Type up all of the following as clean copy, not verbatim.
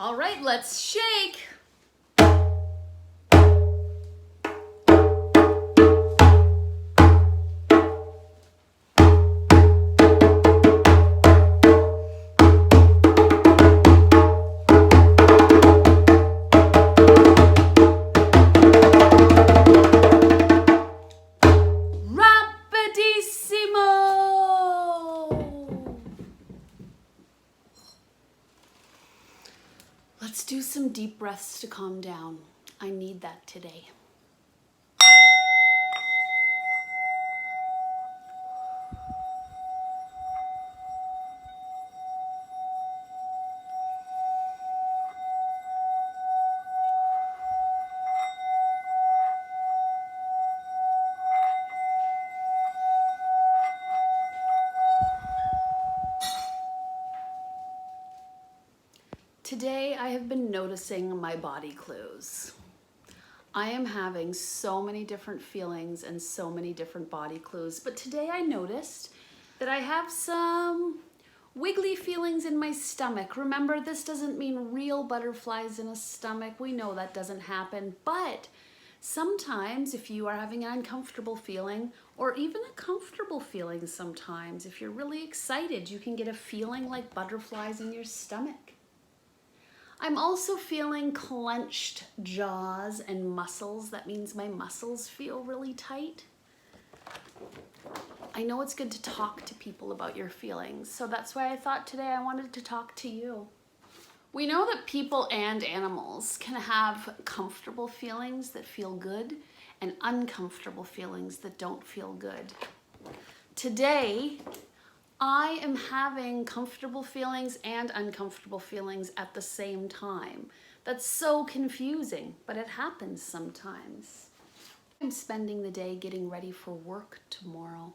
All right, let's shake. Let's do some deep breaths to calm down. I need that today. Today I have been noticing my body clues. I am having so many different feelings and so many different body clues, but today I noticed that I have some wiggly feelings in my stomach. Remember, this doesn't mean real butterflies in a stomach. We know that doesn't happen, but sometimes if you are having an uncomfortable feeling or even a comfortable feeling sometimes, if you're really excited, you can get a feeling like butterflies in your stomach. I'm also feeling clenched jaws and muscles. That means my muscles feel really tight. I know it's good to talk to people about your feelings, so that's why I thought today I wanted to talk to you. We know that people and animals can have comfortable feelings that feel good and uncomfortable feelings that don't feel good. Today, I am having comfortable feelings and uncomfortable feelings at the same time. That's so confusing, but it happens sometimes. I'm spending the day getting ready for work tomorrow.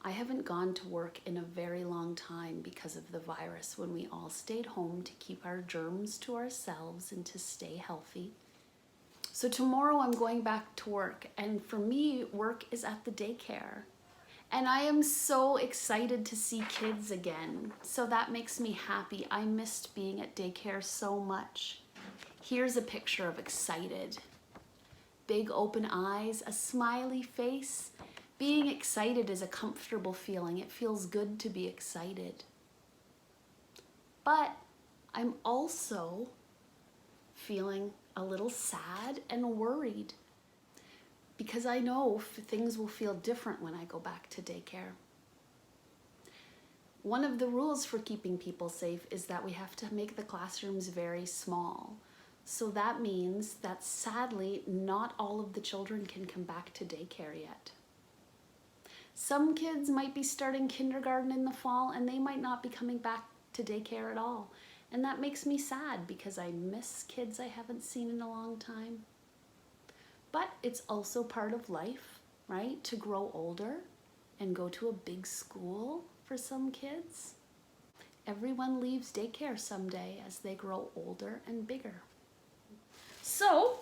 I haven't gone to work in a very long time because of the virus, when we all stayed home to keep our germs to ourselves and to stay healthy. So tomorrow I'm going back to work, and for me, work is at the daycare. And I am so excited to see kids again. So that makes me happy. I missed being at daycare so much. Here's a picture of excited. Big open eyes, a smiley face. Being excited is a comfortable feeling. It feels good to be excited. But I'm also feeling a little sad and worried, because I know things will feel different when I go back to daycare. One of the rules for keeping people safe is that we have to make the classrooms very small. So that means that sadly, not all of the children can come back to daycare yet. Some kids might be starting kindergarten in the fall, and they might not be coming back to daycare at all. And that makes me sad because I miss kids I haven't seen in a long time. But it's also part of life, right? To grow older and go to a big school for some kids. Everyone leaves daycare someday as they grow older and bigger. So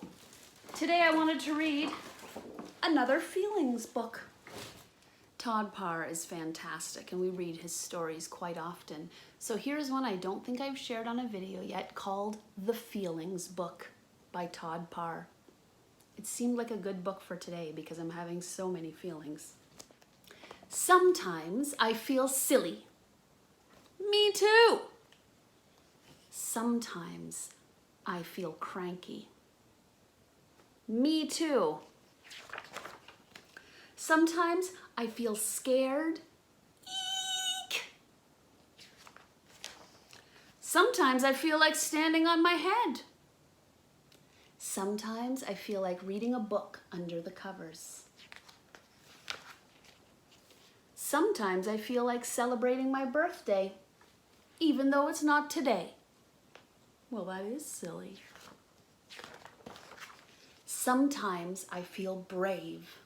today I wanted to read another feelings book. Todd Parr is fantastic, and we read his stories quite often. So here's one I don't think I've shared on a video yet, called The Feelings Book by Todd Parr. It seemed like a good book for today because I'm having so many feelings. Sometimes I feel silly. Me too. Sometimes I feel cranky. Me too. Sometimes I feel scared. Eek! Sometimes I feel like standing on my head. Sometimes I feel like reading a book under the covers. Sometimes I feel like celebrating my birthday, even though it's not today. Well, that is silly. Sometimes I feel brave.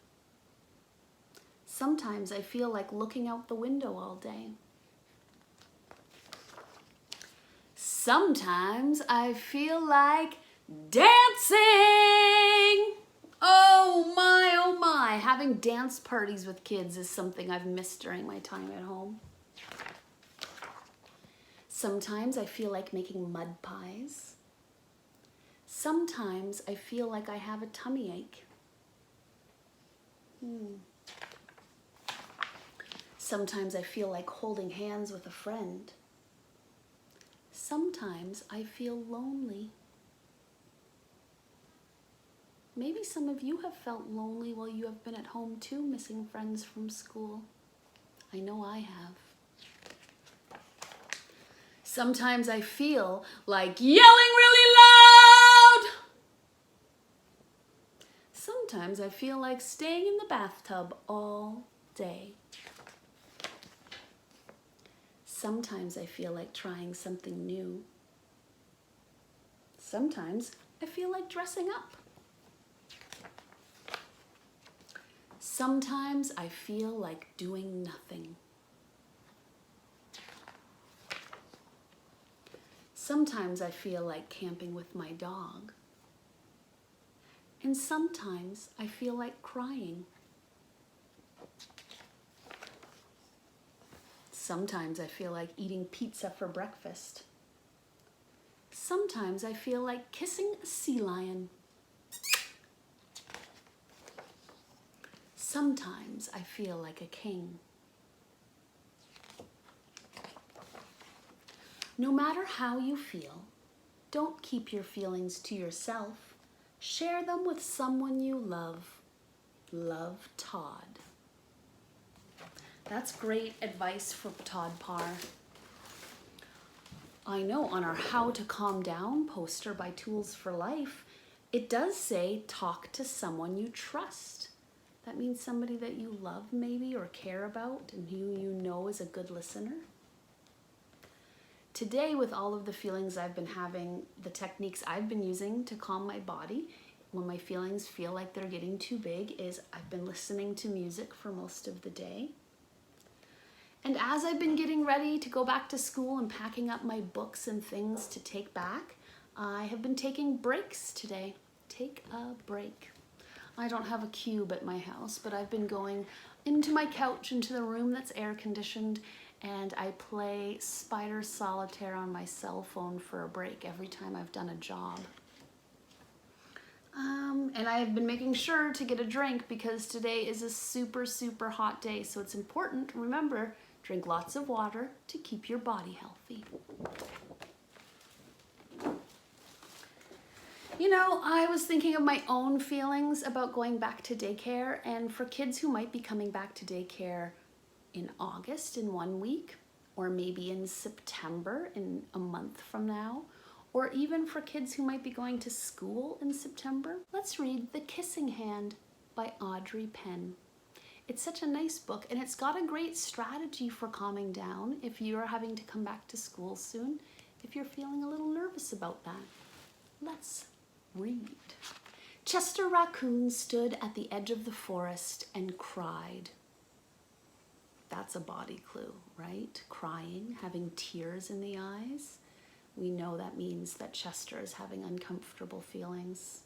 Sometimes I feel like looking out the window all day. Sometimes I feel like dancing! Oh my, having dance parties with kids is something I've missed during my time at home. Sometimes I feel like making mud pies. Sometimes I feel like I have a tummy ache. Sometimes I feel like holding hands with a friend. Sometimes I feel lonely. Maybe some of you have felt lonely while you have been at home too, missing friends from school. I know I have. Sometimes I feel like yelling really loud. Sometimes I feel like staying in the bathtub all day. Sometimes I feel like trying something new. Sometimes I feel like dressing up. Sometimes I feel like doing nothing. Sometimes I feel like camping with my dog. And sometimes I feel like crying. Sometimes I feel like eating pizza for breakfast. Sometimes I feel like kissing a sea lion. Sometimes I feel like a king. No matter how you feel, don't keep your feelings to yourself. Share them with someone you love. Love, Todd. That's great advice from Todd Parr. I know on our How to Calm Down poster by Tools for Life, it does say talk to someone you trust. That means somebody that you love maybe or care about and who you know is a good listener. Today, with all of the feelings I've been having, the techniques I've been using to calm my body when my feelings feel like they're getting too big is I've been listening to music for most of the day. And as I've been getting ready to go back to school and packing up my books and things to take back, I have been taking breaks today. Take a break. I don't have a cube at my house, but I've been going into my couch, into the room that's air conditioned, and I play Spider Solitaire on my cell phone for a break every time I've done a job. And I have been making sure to get a drink because today is a super, super hot day. So it's important, remember, drink lots of water to keep your body healthy. You know, I was thinking of my own feelings about going back to daycare, and for kids who might be coming back to daycare in August in 1 week, or maybe in September in a month from now, or even for kids who might be going to school in September, let's read The Kissing Hand by Audrey Penn. It's such a nice book, and it's got a great strategy for calming down if you are having to come back to school soon, if you're feeling a little nervous about that. Let's read. Chester Raccoon stood at the edge of the forest and cried. That's a body clue, right? Crying, having tears in the eyes. We know that means that Chester is having uncomfortable feelings.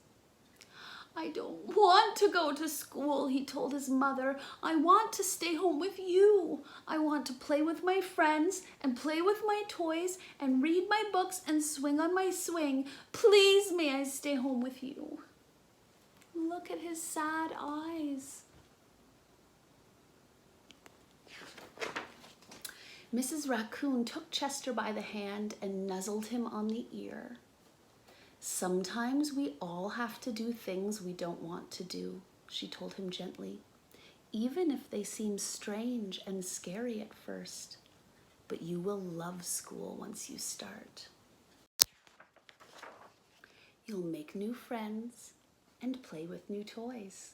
I don't want to go to school, he told his mother. I want to stay home with you. I want to play with my friends and play with my toys and read my books and swing on my swing. Please, may I stay home with you? Look at his sad eyes. Mrs. Raccoon took Chester by the hand and nuzzled him on the ear. Sometimes we all have to do things we don't want to do, she told him gently, even if they seem strange and scary at first. But you will love school once you start. You'll make new friends and play with new toys.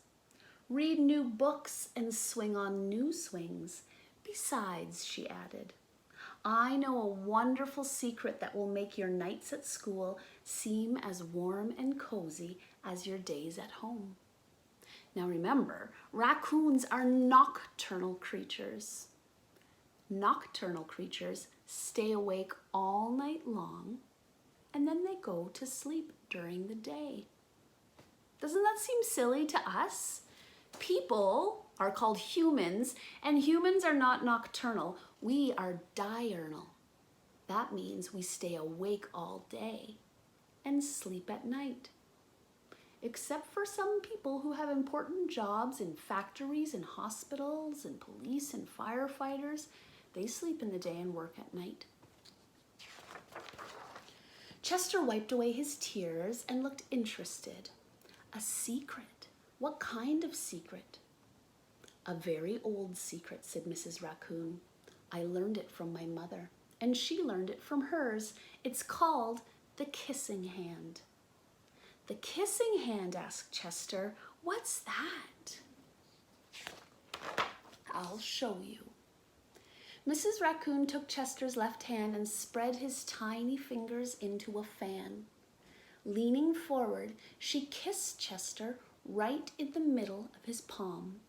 Read new books and swing on new swings. Besides, she added, I know a wonderful secret that will make your nights at school seem as warm and cozy as your days at home. Now remember, raccoons are nocturnal creatures. Nocturnal creatures stay awake all night long and then they go to sleep during the day. Doesn't that seem silly to us? People are called humans, and humans are not nocturnal. We are diurnal. That means we stay awake all day and sleep at night. Except for some people who have important jobs in factories and hospitals and police and firefighters, they sleep in the day and work at night. Chester wiped away his tears and looked interested. A secret? What kind of secret? A very old secret, said Mrs. Raccoon. I learned it from my mother, and she learned it from hers. It's called the kissing hand. The kissing hand, asked Chester. What's that? I'll show you. Mrs. Raccoon took Chester's left hand and spread his tiny fingers into a fan. Leaning forward, she kissed Chester right in the middle of his palm.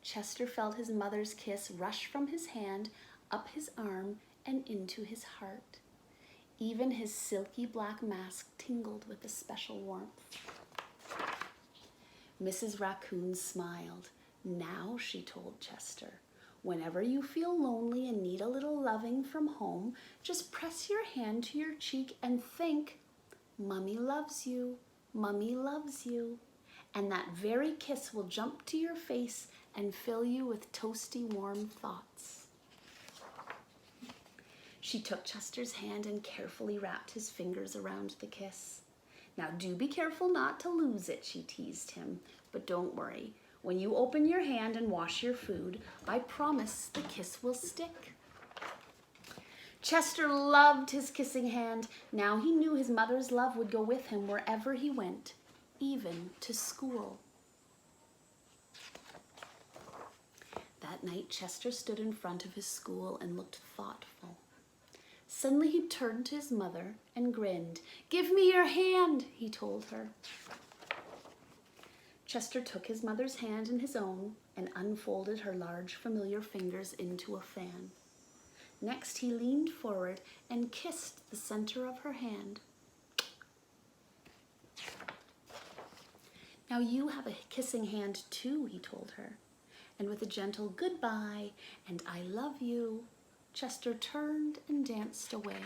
Chester felt his mother's kiss rush from his hand, up his arm, and into his heart. Even his silky black mask tingled with a special warmth. Mrs. Raccoon smiled. Now, she told Chester, whenever you feel lonely and need a little loving from home, just press your hand to your cheek and think, Mummy loves you, Mummy loves you. And that very kiss will jump to your face and fill you with toasty warm thoughts. She took Chester's hand and carefully wrapped his fingers around the kiss. Now do be careful not to lose it, she teased him. But don't worry, when you open your hand and wash your food, I promise the kiss will stick. Chester loved his kissing hand. Now he knew his mother's love would go with him wherever he went, even to school. That night, Chester stood in front of his school and looked thoughtful. Suddenly he turned to his mother and grinned. Give me your hand, he told her. Chester took his mother's hand in his own and unfolded her large familiar fingers into a fan. Next he leaned forward and kissed the center of her hand. Now you have a kissing hand too, he told her. And with a gentle goodbye and I love you, Chester turned and danced away.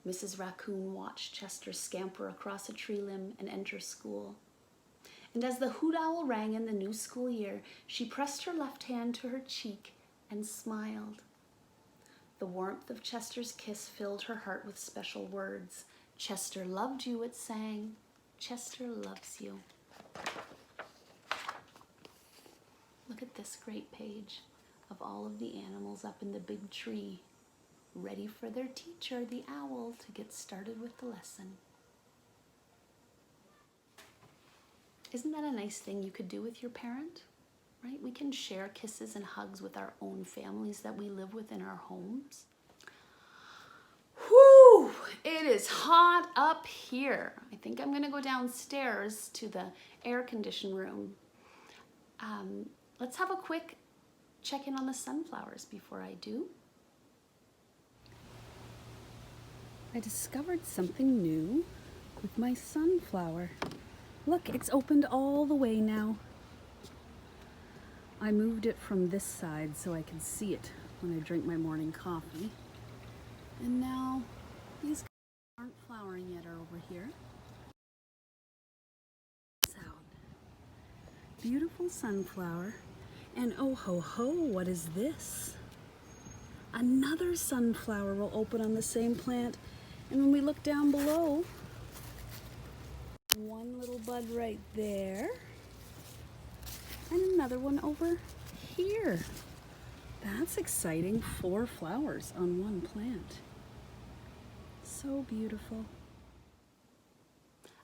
Mrs. Raccoon watched Chester scamper across a tree limb and enter school. And as the hoot owl rang in the new school year, she pressed her left hand to her cheek and smiled. The warmth of Chester's kiss filled her heart with special words. Chester loved you, it sang. Chester loves you. Look at this great page of all of the animals up in the big tree, ready for their teacher, the owl, to get started with the lesson. Isn't that a nice thing you could do with your parent? Right? We can share kisses and hugs with our own families that we live with in our homes. Whew! It is hot up here. I think I'm gonna go downstairs to the air conditioned room. Let's have a quick check in on the sunflowers before I do. I discovered something new with my sunflower. Look, it's opened all the way now. I moved it from this side so I can see it when I drink my morning coffee. And now these aren't flowering yet are over here. Sound. Beautiful sunflower. And oh ho ho, what is this? Another sunflower will open on the same plant. And when we look down below, one little bud right there. And another one over here. That's exciting. 4 flowers on one plant. So beautiful.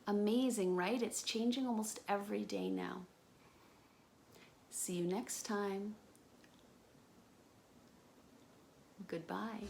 Amazing, right? It's changing almost every day now. See you next time. Goodbye.